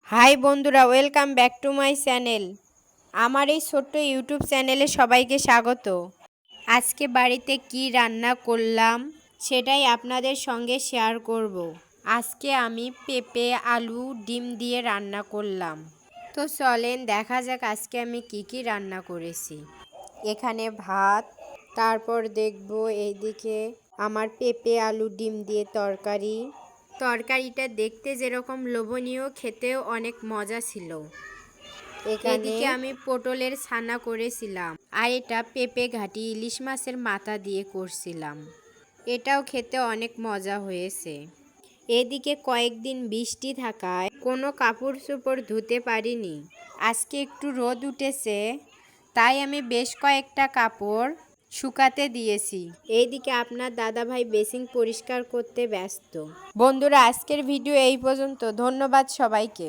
High বন্ধুরা, welcome back to my channel. আমার এই ছোট্ট ইউটিউব চ্যানেলে সবাইকে স্বাগত। আজকে বাড়িতে কি রান্না করলাম সেটাই আপনাদের সঙ্গে শেয়ার করব। আজকে আমি পেঁপে, আলু, ডিম দিয়ে রান্না করলাম। তো চলেন দেখা যাক আজকে আমি কি রান্না করেছি। এখানে ভাত, তারপর দেখব এইদিকে আমার পেঁপে, আলু, ডিম দিয়ে তরকারি। তরকারিটা দেখতে যেরকম লোভনীয়, খেতেও অনেক মজা ছিল। এদিকে আমি পটলের ছানা করেছিলাম, আর এটা পেঁপে ঘাটি ইলিশ মাছের মাথা দিয়ে করছিলাম। এটাও খেতে অনেক মজা হয়েছে। এদিকে কয়েকদিন বৃষ্টি থাকায় কোনো কাপড় চোপড় ধুতে পারিনি। আজকে একটু রোদ উঠেছে, তাই আমি বেশ কয়েকটা কাপড় শুকাতে দিয়েছি। এইদিকে আপনার দাদাভাই বেসিন পরিষ্কার করতে ব্যস্ত। বন্ধুরা, আজকের ভিডিও এই পর্যন্ত। ধন্যবাদ সবাইকে।